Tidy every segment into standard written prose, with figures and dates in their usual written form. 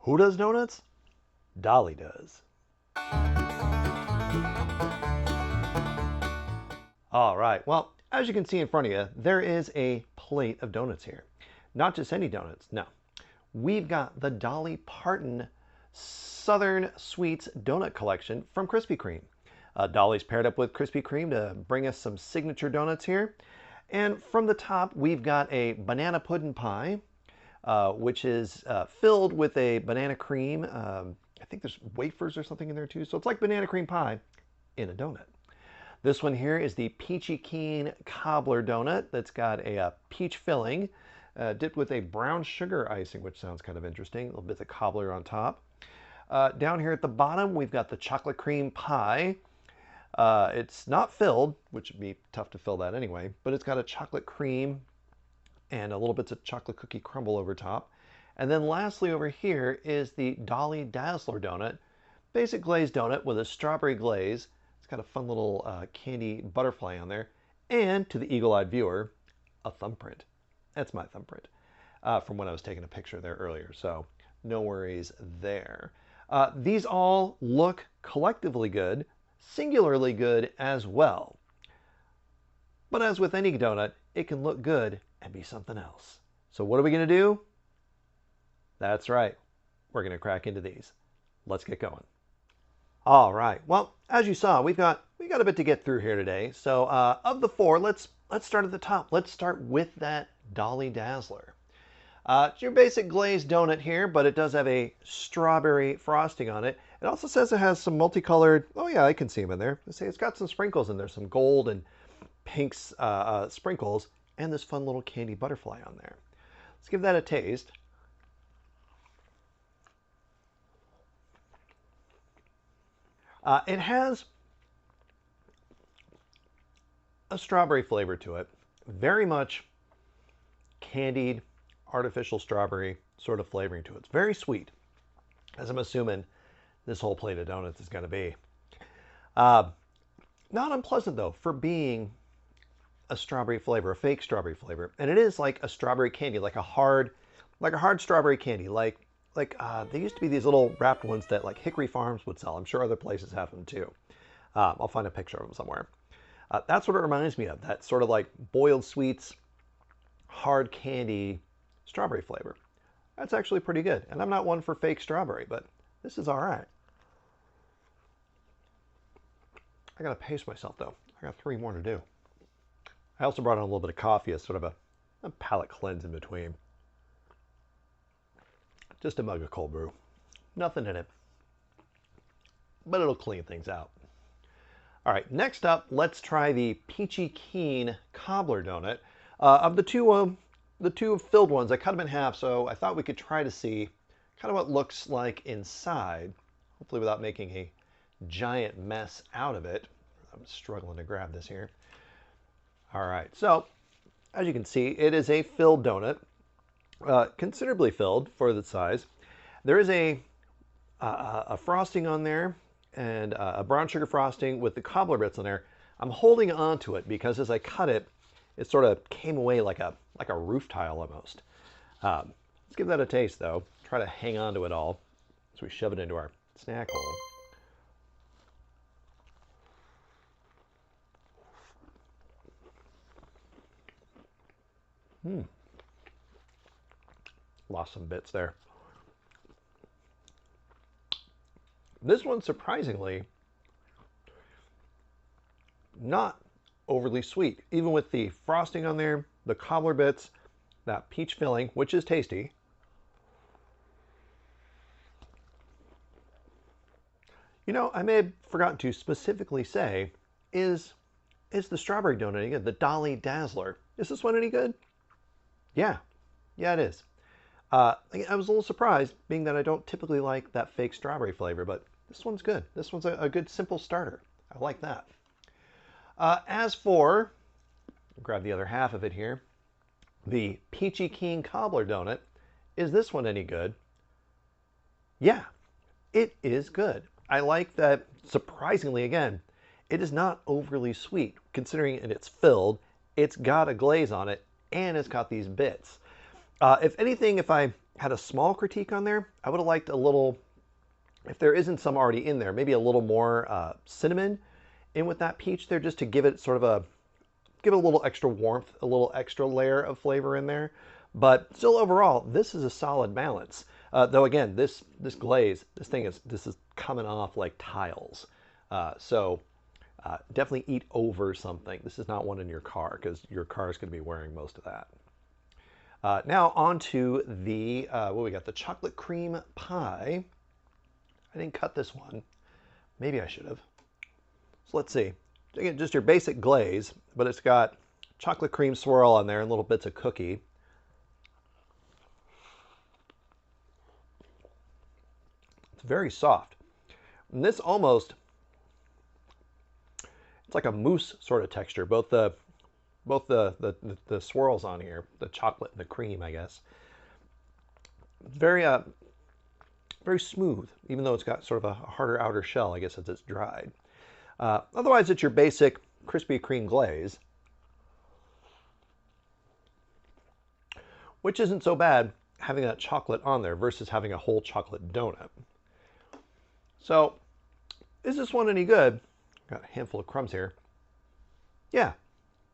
Who does donuts? Dolly does. All right, well, as you can see in front of you, there is a plate of donuts here. Not just any donuts, no. We've got the Dolly Parton Southern Sweets Donut Collection from Krispy Kreme. Dolly's paired up with Krispy Kreme to bring us some signature donuts here. And from the top, we've got a banana pudding pie, which is filled with a banana cream. I think there's wafers or something in there too. So it's like banana cream pie in a donut. This one here is the Peachy Keen Cobbler Donut that's got a peach filling dipped with a brown sugar icing, which sounds kind of interesting. A little bit of cobbler on top. Down here at the bottom, we've got the chocolate cream pie. It's not filled, which would be tough to fill that anyway, but it's got a chocolate cream and a little bits of chocolate cookie crumble over top. And then lastly over here is the Dolly Dazzler donut, basic glazed donut with a strawberry glaze. It's got a fun little candy butterfly on there. And to the eagle-eyed viewer, a thumbprint. That's my thumbprint from when I was taking a picture there earlier, so no worries there. These all look collectively good, singularly good as well. But as with any donut, it can look good and be something else. So what are we going to do? That's right. We're going to crack into these. Let's get going. All right. Well, as you saw, we got a bit to get through here today. So of the four, let's start at the top. Let's start with that Dolly Dazzler. It's your basic glazed donut here, but it does have a strawberry frosting on it. It also says it has some multicolored, oh yeah, I can see them in there. They say it's got some sprinkles in there, some gold and pink sprinkles, and this fun little candy butterfly on there. Let's give that a taste. It has a strawberry flavor to it, very much candied, artificial strawberry sort of flavoring to it. It's very sweet, as I'm assuming this whole plate of donuts is going to be. Not unpleasant though for being a strawberry flavor, a fake strawberry flavor, and it is like a strawberry candy, like a hard strawberry candy, like there used to be these little wrapped ones that like Hickory Farms would sell. I'm sure other places have them too. I'll find a picture of them somewhere. That's what it reminds me of, that sort of like boiled sweets, hard candy, strawberry flavor. That's actually pretty good. And I'm not one for fake strawberry, but this is all right. I gotta pace myself though. I got 3 more to do. I also brought in a little bit of coffee as sort of a palate cleanse in between. Just a mug of cold brew. Nothing in it, but it'll clean things out. All right, next up, let's try the Peachy Keen Cobbler Donut. Of the two filled ones, I cut them in half, so I thought we could try to see kind of what it looks like inside, hopefully without making a giant mess out of it. I'm struggling to grab this here. All right, so as you can see, it is a filled donut, considerably filled for the size. There is a frosting on there, and a brown sugar frosting with the cobbler bits on there. I'm holding on to it because as I cut it, it sort of came away like a roof tile almost. Let's give that a taste though. Try to hang on to it all as we shove it into our snack hole. Lost some bits there. This one, surprisingly, not overly sweet. Even with the frosting on there, the cobbler bits, that peach filling, which is tasty. You know, I may have forgotten to specifically say, is the strawberry donut any good? The Dolly Dazzler. Is this one any good? Yeah, it is. I was a little surprised, being that I don't typically like that fake strawberry flavor, but this one's good. This one's a good simple starter. I like that. As for, grab the other half of it here, the Peachy Keen Cobbler Donut. Is this one any good? Yeah, it is good. I like that, surprisingly again, it is not overly sweet, considering it's filled, it's got a glaze on it, and it's got these bits. If anything, if I had a small critique on there. I would have liked a little, if there isn't some already in there, maybe a little more cinnamon in with that peach there, just to give it sort of give it a little extra warmth, a little extra layer of flavor in there. But still, overall, this is a solid balance. Though again, this glaze, this is coming off like tiles. So definitely eat over something. This is not one in your car, because your car is going to be wearing most of that. Now on to the, what we got, the chocolate cream pie. I didn't cut this one. Maybe I should have. So let's see. Again, just your basic glaze, but it's got chocolate cream swirl on there and little bits of cookie. It's very soft. And this almost, it's like a mousse sort of texture. Both the swirls on here, the chocolate and the cream, I guess. Very very smooth, even though it's got sort of a harder outer shell, I guess, as it's dried. Otherwise, it's your basic Krispy Kreme glaze, which isn't so bad having that chocolate on there versus having a whole chocolate donut. So, is this one any good? Got a handful of crumbs here. Yeah,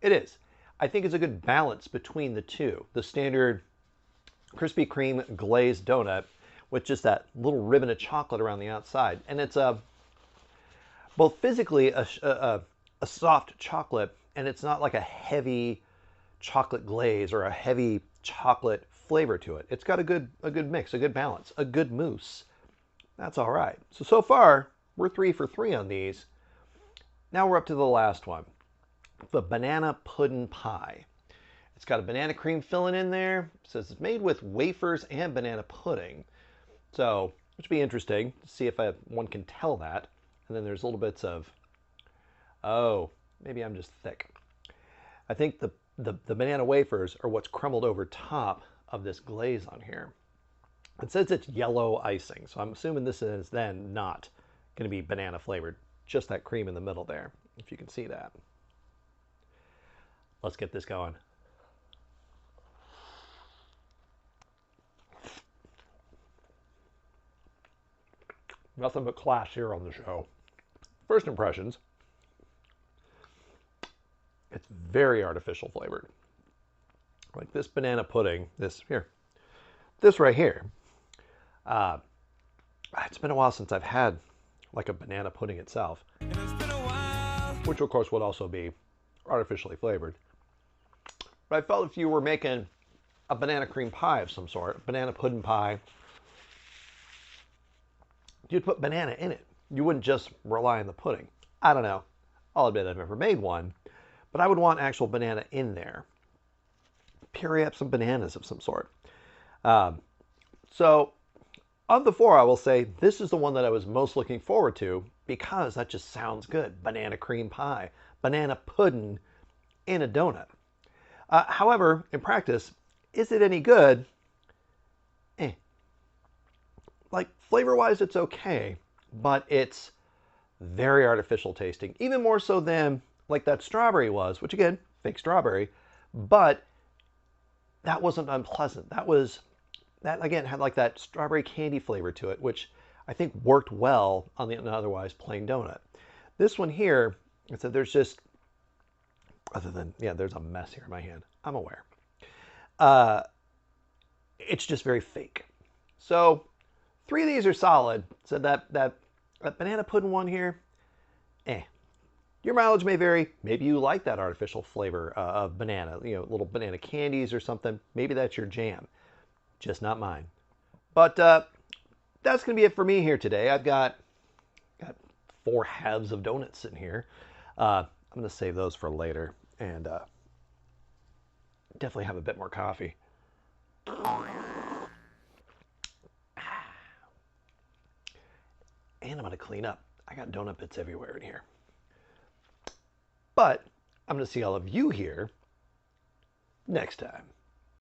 it is. I think it's a good balance between the two. The standard Krispy Kreme glazed donut with just that little ribbon of chocolate around the outside. And it's both physically a soft chocolate, and it's not like a heavy chocolate glaze or a heavy chocolate flavor to it. It's got a good mix, a good balance, a good mousse. That's all right. So far, we're 3 for 3 on these. Now we're up to the last one, the banana pudding pie. It's got a banana cream filling in there. It says it's made with wafers and banana pudding. So, which would be interesting to see if one can tell that. And then there's little bits of, oh, maybe I'm just thick. I think the banana wafers are what's crumbled over top of this glaze on here. It says it's yellow icing, so I'm assuming this is then not going to be banana flavored. Just that cream in the middle there, if you can see that. Let's get this going. Nothing but class here on the show. First impressions. It's very artificial flavored. Like this banana pudding, this right here. It's been a while since I've had like a banana pudding itself. Which of course would also be artificially flavored. But I felt if you were making a banana cream pie of some sort, banana pudding pie, you'd put banana in it. You wouldn't just rely on the pudding. I don't know. I'll admit I've never made one, but I would want actual banana in there. Puree up some bananas of some sort. So, of the 4, I will say this is the one that I was most looking forward to because that just sounds good. Banana cream pie, banana pudding in a donut. However, in practice, is it any good? Like, flavor-wise, it's okay, but it's very artificial tasting. Even more so than, like, that strawberry was, which, again, fake strawberry, but that wasn't unpleasant. That, again, had, like, that strawberry candy flavor to it, which I think worked well on an otherwise plain donut. This one here, I said there's just, other than, yeah, there's a mess here in my hand. I'm aware. It's just very fake. So, 3 of these are solid. So that banana pudding one here, Your mileage may vary. Maybe you like that artificial flavor of banana, little banana candies or something. Maybe that's your jam. Just not mine. But that's going to be it for me here today. I've got 4 halves of donuts sitting here. I'm going to save those for later and definitely have a bit more coffee. And I'm going to clean up. I got donut bits everywhere in here. But I'm going to see all of you here next time.